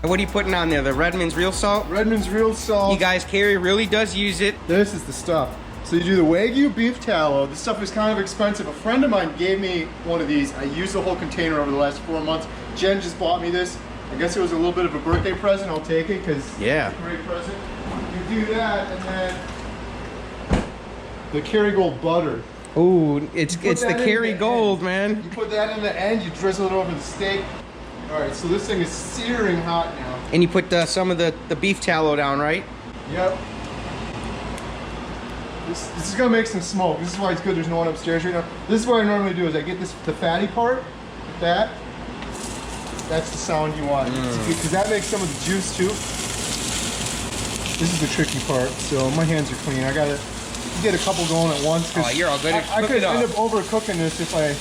And what are you putting on there? The Redmond's real salt? Redmond's real salt. You guys, Kerry really does use it. This is the stuff. So you do the Wagyu beef tallow. This stuff is kind of expensive. A friend of mine gave me one of these. I used the whole container over the last 4 months. Jen just bought me this. I guess it was a little bit of a birthday present. I'll take it because yeah, it's a great present. You do that, and then the Kerrygold butter. Ooh, it's the Kerrygold, man. You put that in the end. You drizzle it over the steak. All right, so this thing is searing hot now. And you put some of the beef tallow down, right? Yep. This is gonna make some smoke. This is why it's good there's no one upstairs right now. This is what I normally do is I get the fatty part, like that. That's the sound you want. Because that makes some of the juice too. This is the tricky part. So my hands are clean. I gotta get a couple going at once. Oh, you're all good. I could end up overcooking this if I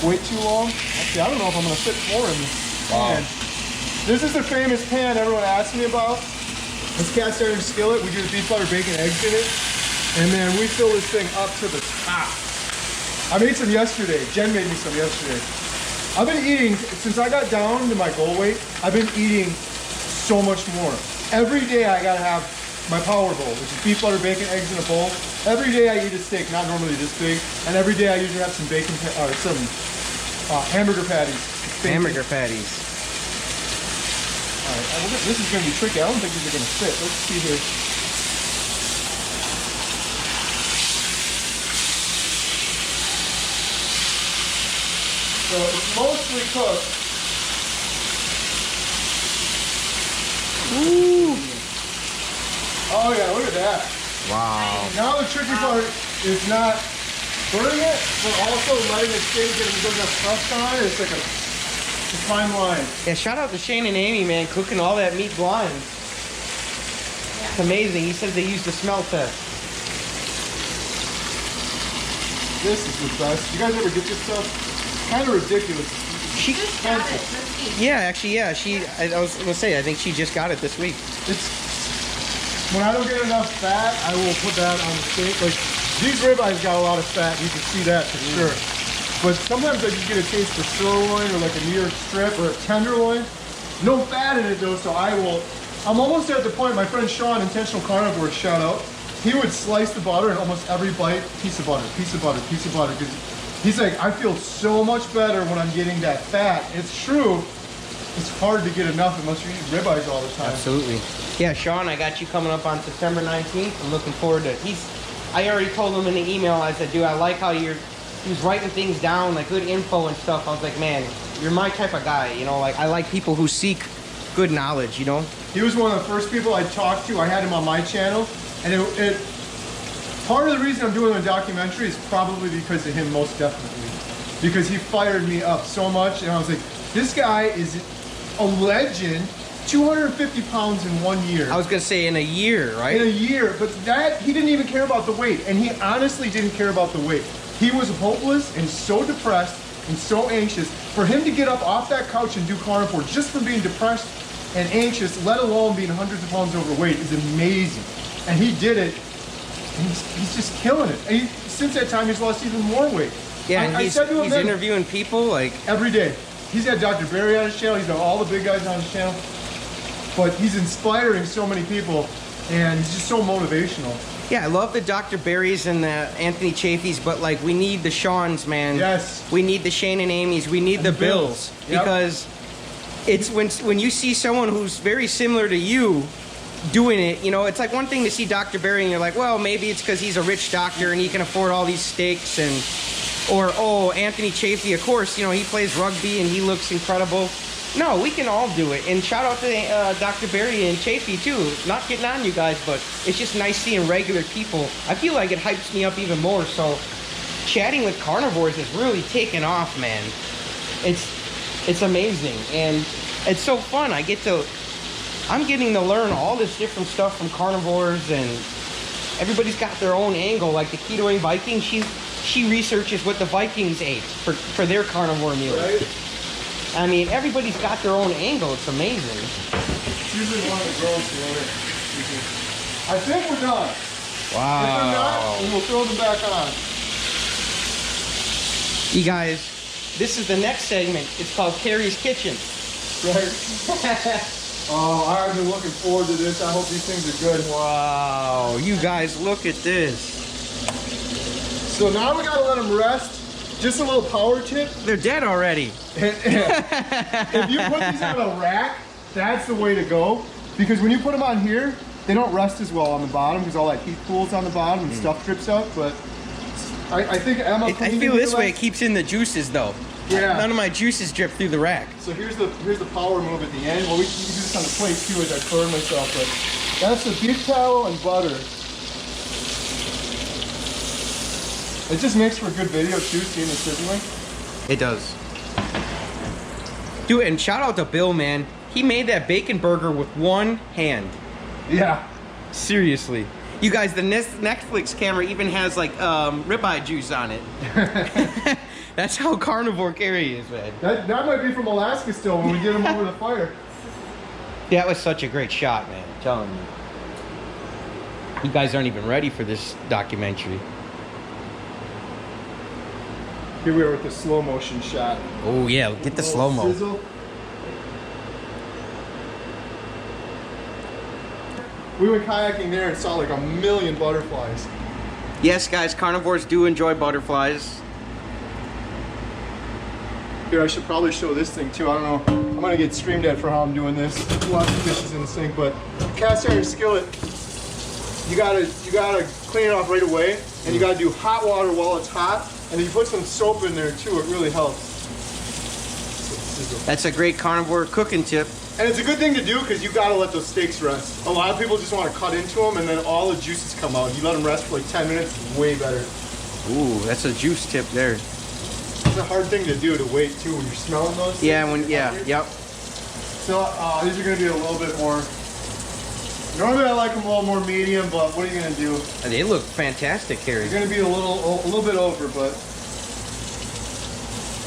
wait too long. Actually, I don't know if I'm gonna fit 4 in this pan. This is the famous pan everyone asks me about. This cast iron skillet. We do the beef butter, bacon, eggs in it. And then we fill this thing up to the top. I made some yesterday. Jen made me some yesterday. I've been eating, since I got down to my goal weight, I've been eating so much more. Every day I gotta have my power bowl, which is beef butter, bacon, eggs in a bowl. Every day I eat a steak, not normally this big. And every day I usually have some bacon, or some hamburger patties. Hamburger patties. All right, this is gonna be tricky. I don't think these are gonna fit. Let's see here. So it's mostly cooked. Ooh. Oh yeah, look at that. Wow. Now the tricky part is not burning it, but also letting it stay because it doesn't have crust on it. It's like a fine line. Yeah, shout out to Shane and Amy, man, cooking all that meat blind. It's amazing. He says they used the smell test. This is the best. You guys ever get this stuff? Kind of ridiculous. She just got it this week. Yeah, actually, yeah. I was gonna say, I think she just got it this week. It's when I don't get enough fat, I will put that on the steak. Like these ribeyes got a lot of fat. You can see that for sure. But sometimes I just get a taste for sirloin or like a New York strip or a tenderloin. No fat in it though, so I'm almost at the point. My friend Sean, Intentional Carnivore, shout out. He would slice the butter and almost every bite, piece of butter, piece of butter, piece of butter. Because he's like, I feel so much better when I'm getting that fat. It's true. It's hard to get enough unless you eat ribeyes all the time. Absolutely. Yeah, Sean, I got you coming up on September 19th. I'm looking forward to it. I already told him in the email, I said, dude, I like how he was writing things down, like good info and stuff. I was like, man, you're my type of guy, you know, like I like people who seek good knowledge, you know? He was one of the first people I talked to. I had him on my channel, and part of the reason I'm doing a documentary is probably because of him, most definitely. Because he fired me up so much, and I was like, this guy is a legend. 250 pounds in 1 year. I was gonna say in a year, right? In a year, but he didn't even care about the weight, and he honestly didn't care about the weight. He was hopeless and so depressed and so anxious. For him to get up off that couch and do carnivore just from being depressed and anxious, let alone being hundreds of pounds overweight, is amazing. And he did it, and he's just killing it. And since that time, he's lost even more weight. Yeah, and he's interviewing people like every day. He's had Dr. Barry on his channel. He's got all the big guys on his channel. But he's inspiring so many people, and he's just so motivational. Yeah, I love the Dr. Barrys and the Anthony Chaffees, but like we need the Seans, man. Yes. We need the Shane and Amy's. We need the Bills. Yep. Because it's when you see someone who's very similar to you doing it, you know, it's like one thing to see Dr. Barry and you're like, well, maybe it's because he's a rich doctor and he can afford all these steaks, or oh, Anthony Chaffee, of course, you know, he plays rugby and he looks incredible. No, we can all do it. And shout out to Dr. Barry and Chaffee too. Not getting on you guys, but it's just nice seeing regular people. I feel like it hypes me up even more. So chatting with carnivores is really taken off, man. It's amazing. And it's so fun. I'm getting to learn all this different stuff from carnivores, and everybody's got their own angle. Like the Ketoing Viking, she researches what the Vikings ate for their carnivore meals. Right. I mean, everybody's got their own angle. It's amazing. It's usually one of the girls who are it. I think we're done. Wow. If we're not, then we'll throw them back on. You guys, this is the next segment. It's called Kerry's Kitchen. Right. Oh, I've been looking forward to this. I hope these things are good. Wow, you guys, look at this. So now we gotta let them rest. Just a little power tip. They're dead already. If you put these on a rack, that's the way to go. Because when you put them on here, they don't rest as well on the bottom because all that heat pools on the bottom and stuff drips out. But I think Emma. I feel this way it keeps in the juices though. Yeah. None of my juices drip through the rack. So here's the power move at the end. Well, we can do this on the plate too as I burn myself. But that's the beef tallow and butter. It just makes for a good video too, seeing the sizzling. It does. Dude, and shout out to Bill, man. He made that bacon burger with one hand. Yeah. Seriously. You guys, the Netflix camera even has like ribeye juice on it. That's how carnivore Kerry is, man. That might be from Alaska still when we get him over the fire. That was such a great shot, man. I'm telling you. You guys aren't even ready for this documentary. Here we are with the slow motion shot. Oh yeah, get the slow-mo. Sizzle. We went kayaking there and saw like 1,000,000 butterflies. Yes, guys, carnivores do enjoy butterflies. Here, I should probably show this thing too. I don't know. I'm gonna get screamed at for how I'm doing this. Lots of dishes in the sink, but cast iron skillet, you gotta clean it off right away, and you gotta do hot water while it's hot, and if you put some soap in there too, it really helps. That's a great carnivore cooking tip. And it's a good thing to do because you gotta let those steaks rest. A lot of people just want to cut into them and then all the juices come out. You let them rest for like 10 minutes, it's way better. Ooh, that's a juice tip there. It's a hard thing to do to wait too when you're smelling those. Yeah, yep. So these are gonna be a little bit more. Normally I like them a little more medium, but what are you gonna do? They look fantastic, Kerry. You're gonna be a little bit over, but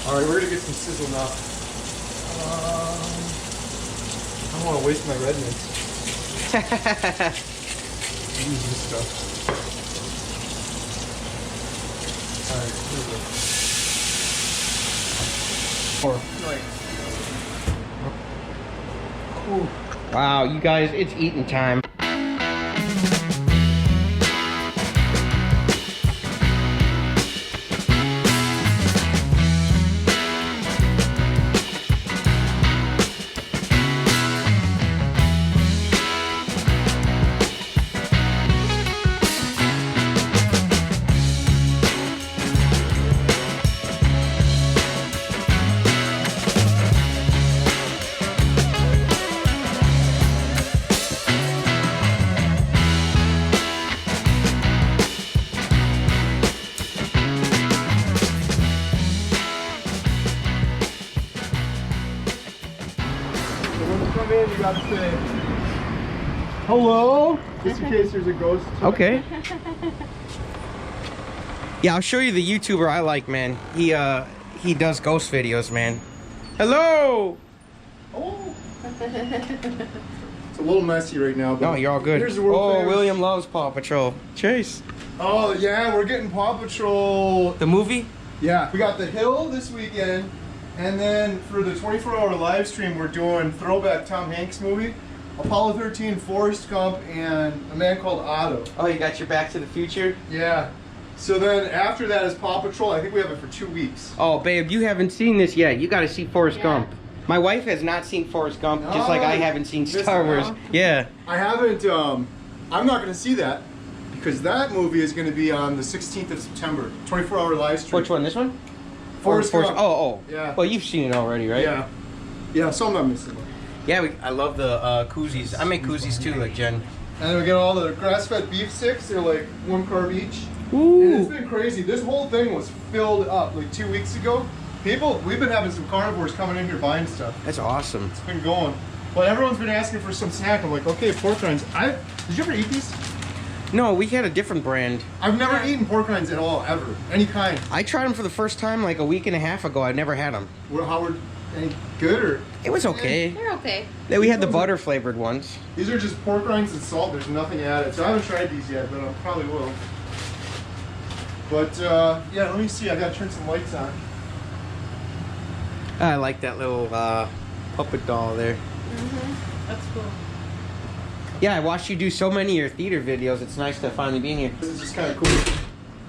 all right, we're gonna get some sizzle now. I don't want to waste my redness. Use this stuff. All right, here we go. Cool. Wow, you guys, it's eating time. You gotta say hello, just in case there's a ghost. Okay. Yeah, I'll show you the YouTuber I like, man. He does ghost videos, man. Hello. Oh. It's a little messy right now, but No, you're all good. here's the world famous. William loves Paw Patrol. Chase. Oh yeah, we're getting Paw Patrol. The movie? Yeah, we got The Hill this weekend, and then for the 24-hour live stream, we're doing throwback Tom Hanks movie, Apollo 13, Forrest Gump, and A Man Called Otto. Oh, you got your Back to the Future? Yeah. So then after that is Paw Patrol. I think we have it for 2 weeks. Oh, babe, you haven't seen this yet. You got to see Forrest Gump. My wife has not seen Forrest Gump, just like I haven't seen Star Wars. Yeah. I haven't. I'm not going to see that because that movie is going to be on the 16th of September, 24-hour live stream. Which one? This one? Forrest Gump. Oh. Yeah. Well, you've seen it already, right? Yeah. Yeah, so I'm not missing one. Yeah, I love the koozies. I make koozies too, like Jen. And then we get all the grass-fed beef sticks. They're like 1 carb each. Ooh. And it's been crazy. This whole thing was filled up like 2 weeks ago. We've been having some carnivores coming in here buying stuff. That's awesome. It's been going. But everyone's been asking for some snack. I'm like, okay, pork rinds. Did you ever eat these? No, we had a different brand. I've never eaten pork rinds at all, ever. Any kind. I tried them for the first time like a week and a half ago. I'd never had them. How were any good or? It was okay. They're okay. Then we had the butter flavored ones. These are just pork rinds and salt. There's nothing added. So I haven't tried these yet, but I probably will. But yeah, let me see. I gotta turn some lights on. I like that little puppet doll there. Mm-hmm. That's cool. Yeah, I watched you do so many of your theater videos. It's nice to finally be in here. This is just kind of cool.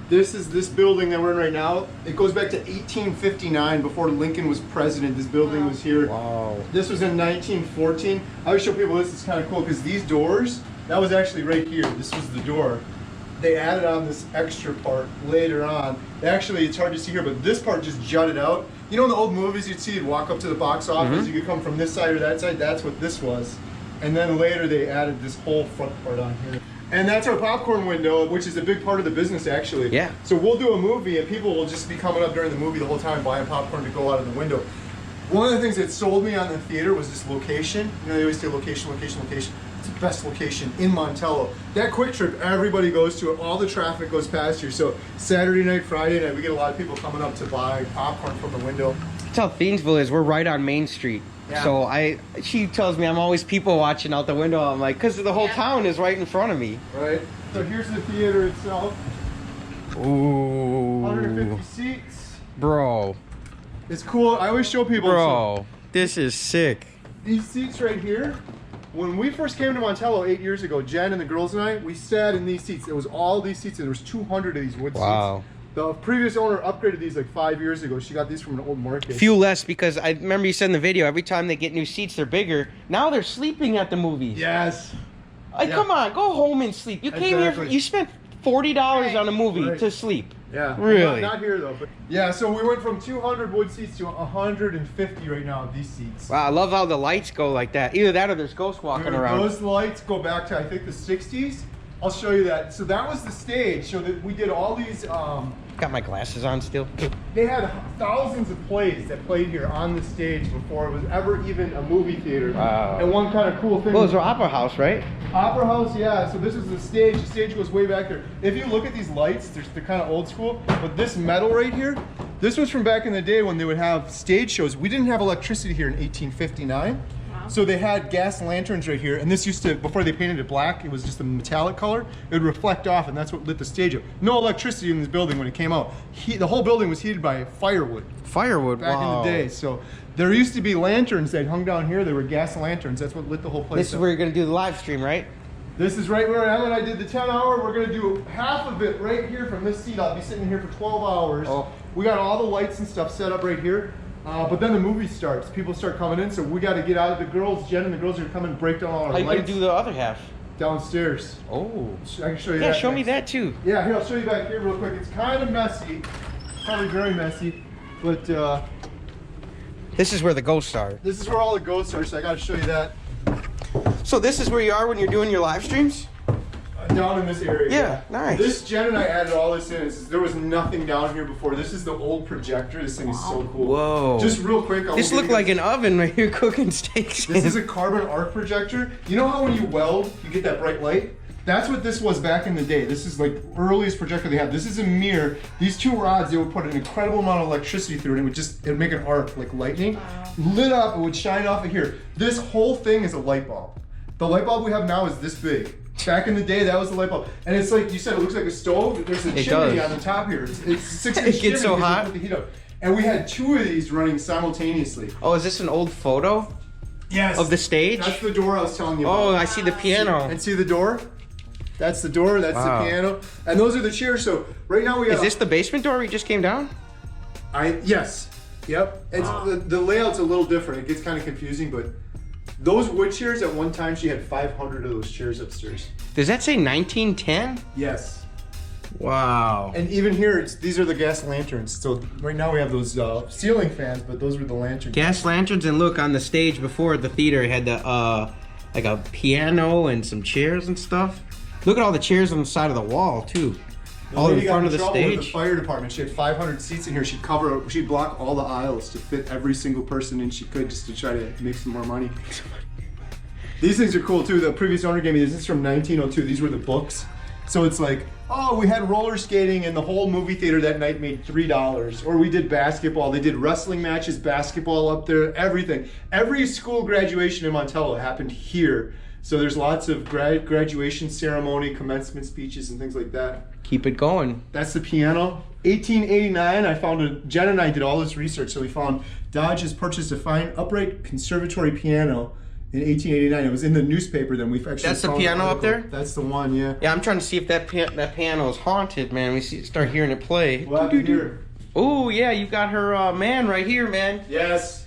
This is this building that we're in right now. It goes back to 1859, before Lincoln was president. This building was here. Wow. This was in 1914. I always show people this is kind of cool because these doors, that was actually right here. This was the door. They added on this extra part later on. Actually, it's hard to see here, but this part just jutted out. You know in the old movies you'd see you'd walk up to the box office, you could come from this side or that side. That's what this was. And then later they added this whole front part on here. And that's our popcorn window, which is a big part of the business actually. Yeah. So we'll do a movie and people will just be coming up during the movie the whole time buying popcorn to go out of the window. One of the things that sold me on the theater was this location. You know, they always say location, location, location. It's the best location in Montello. That quick trip, everybody goes to it. All the traffic goes past here. So Saturday night, Friday night, we get a lot of people coming up to buy popcorn from the window. That's how Thiensville is. We're right on Main Street. Yeah. So she tells me I'm always people watching out the window. I'm like, because the whole town is right in front of me. Right. So here's the theater itself. Ooh. 150 seats. Bro. It's cool. I always show people. Bro, this is sick. These seats right here, when we first came to Montello 8 years ago, Jen and the girls and I, we sat in these seats. It was all these seats, and there was 200 of these wood seats. The previous owner upgraded these like 5 years ago. She got these from an old market. Few less, because I remember you said in the video, every time they get new seats, they're bigger. Now they're sleeping at the movies. Yes. Like, come on, go home and sleep. You came here, you spent $40 on a movie to sleep. Yeah. Really? Not here though. But yeah, so we went from 200 wood seats to 150 right now of these seats. Wow, I love how the lights go like that. Either that or there's ghosts walking around. Those lights go back to, I think, the 60s. I'll show you that. So that was the stage. So that we did all these. Got my glasses on still. They had thousands of plays that played here on the stage before it was ever even a movie theater. Wow. And one kind of cool thing. Well, it was an opera house, right? Opera house, yeah. So this is the stage. The stage goes way back there. If you look at these lights, they're kind of old school. But this metal right here, this was from back in the day when they would have stage shows. We didn't have electricity here in 1859. So they had gas lanterns right here, and this used to, before they painted it black, it was just a metallic color. It would reflect off, and that's what lit the stage up. No electricity in this building when it came out. The whole building was heated by firewood. Firewood, back in the day. So there used to be lanterns that hung down here. They were gas lanterns. That's what lit the whole place This is up. where you're going to do the live stream, right? This is right where I am, and I did the 10-hour. We're going to do half of it right here from this seat. I'll be sitting here for 12 hours. Oh. We got all the lights and stuff set up right here. But then the movie starts. People start coming in, so we got to get out of the girls. Jen and the girls are coming and break down all our How you lights. going to do the other half? Downstairs. Oh. I can show you Yeah, that show me next. that too. Yeah, here, I'll show you back here real quick. It's kind of messy. Probably very messy. But This is where the ghosts are. this is where all the ghosts are, so I got to show you that. So this is where you are when you're doing your live streams? Down in this area. Yeah, nice. This, Jen and I added all this in. There was nothing down here before. This is the old projector. This thing is so cool. Whoa. Just real quick. This looked like an oven when you're cooking steaks. This is a carbon arc projector. You know how when you weld, you get that bright light? That's what this was back in the day. This is like earliest projector they had. This is a mirror. These two rods, they would put an incredible amount of electricity through it. And it would make an arc like lightning. Lit up, it would shine off of here. This whole thing is a light bulb. The light bulb we have now is this big. Back in the day, that was the light bulb. And it's like you said, it looks like a stove. There's a chimney on the top here. It's 6-inch It gets so hot. Put the heat up. And we had two of these running simultaneously. Oh, is this an old photo? Yes. Of the stage? That's the door I was telling you about. Oh, I see the piano. And see the door? That's the door, that's the piano. And those are the chairs. So right now we got. Is this the basement door we just came down? Yes. Yep. It's the layout's a little different. It gets kind of confusing, but those wood chairs at one time she had 500 of those chairs upstairs. Does that say 1910? Yes. Wow. And even here, these are the gas lanterns. So right now we have those ceiling fans, but those were the lanterns. Gas lanterns, and look, on the stage before the theater, it had the like a piano and some chairs and stuff. Look at all the chairs on the side of the wall too. All in front of the stage. With the fire department. She had 500 seats in here. She'd block all the aisles to fit every single person in she could, just to try to make some more money. These things are cool too. The previous owner gave me this. This is from 1902. These were the books. So it's like, oh, we had roller skating and the whole movie theater that night made $3. Or we did basketball. They did wrestling matches, basketball up there, everything. Every school graduation in Montello happened here. So there's lots of graduation ceremony, commencement speeches, and things like that. Keep it going. That's the piano. 1889, Jen and I did all this research, so we found Dodge has purchased a fine upright conservatory piano in 1889. It was in the newspaper. Then we've actually. That's the found an piano up article. there? That's the one, yeah. Yeah, I'm trying to see if that piano is haunted, man. We start hearing it play. What happened here? Oh, yeah, you got her man right here, man. Yes.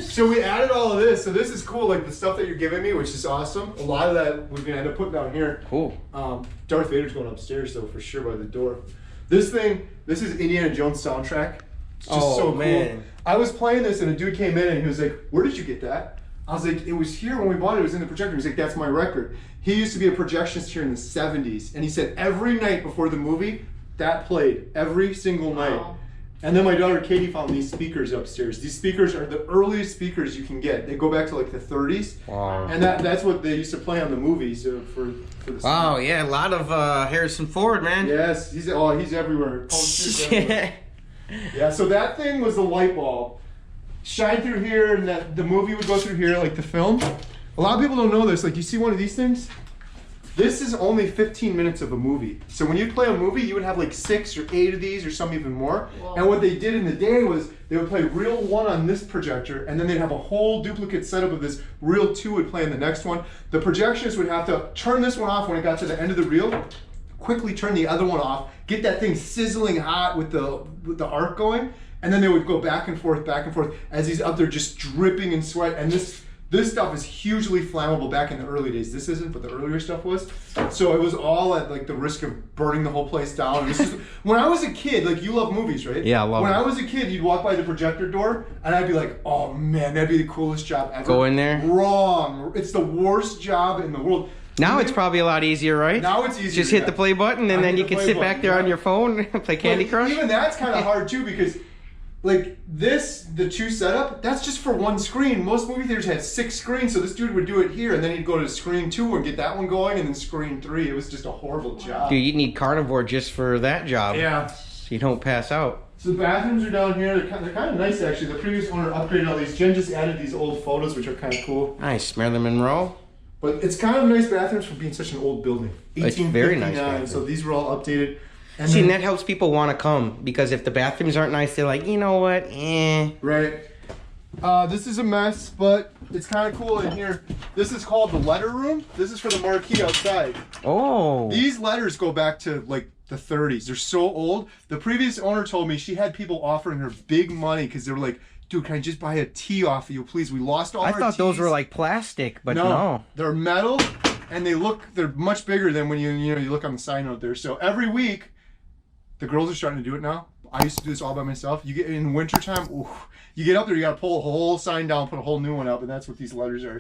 So we added all of this. So this is cool, like the stuff that you're giving me, which is awesome. A lot of that we're gonna end up putting down here. Cool. Darth Vader's going upstairs though, for sure, by the door. This is Indiana Jones soundtrack. It's just so man. cool. I was playing this and a dude came in and he was like, "Where did you get that?" I was like, "It was here when we bought it. It was in the projector." He's like, "That's my record." He used to be a projectionist here in the 70s, and he said every night before the movie, that played every single night. Wow. And then my daughter Katie found these speakers upstairs. These speakers are the earliest speakers you can get. They go back to like the 30s. Wow. And that's what they used to play on the movies for the Wow, yeah, a lot of Harrison Ford, man. Yes, he's everywhere. Posters everywhere. Yeah, so that thing was the light bulb. Shine through here, and the movie would go through here, like the film. A lot of people don't know this. Like, you see one of these things? This is only 15 minutes of a movie. So when you play a movie, you would have like 6 or 8 of these, or some even more. Whoa. And what they did in the day was they would play reel 1 on this projector, and then they'd have a whole duplicate setup of this. Reel 2 would play in the next one. The projectionist would have to turn this one off when it got to the end of the reel, quickly turn the other one off, get that thing sizzling hot with the arc going, and then they would go back and forth as he's up there just dripping in sweat. And this stuff is hugely flammable back in the early days. This isn't, but the earlier stuff was. So it was all at like the risk of burning the whole place down. This is, when I was a kid, like you love movies, right? Yeah, I love When it. I was a kid, you'd walk by the projector door and I'd be like, oh man, that'd be the coolest job ever. Go in there? Wrong. It's the worst job in the world. Now it's probably a lot easier, right? Now it's easier. Just hit yeah. the play button, and I then hit you the can play sit button, back there on yeah. your phone, play Candy But Crush. Even that's kind of hard too, because like the 2 setup, that's just for 1 screen. Most movie theaters had 6 screens, so this dude would do it here, and then he'd go to screen 2 and get that one going, and then screen 3. It was just a horrible job. Dude, you need Carnivore just for that job. Yeah. So you don't pass out. So the bathrooms are down here. They're kind of nice actually. The previous owner upgraded all these. Jen just added these old photos, which are kind of cool. Nice, Marilyn Monroe. But it's kind of nice bathrooms for being such an old building. It's very nice 1859. bathroom. So these were all updated. And See, and then- that helps people want to come, because if the bathrooms aren't nice, they're like, you know what, Right. This is a mess, but it's kind of cool in here. This is called the letter room. This is for the marquee outside. Oh. These letters go back to like the 30s. They're so old. The previous owner told me she had people offering her big money because they were like, dude, can I just buy a tea off of you, please? We lost all I our thought those teas." were like plastic, but no. They're metal, and they're much bigger than when you look on the sign out there. So every week, the girls are starting to do it now. I used to do this all by myself. You get in wintertime, you get up there, you gotta pull a whole sign down, put a whole new one up, and that's what these letters are.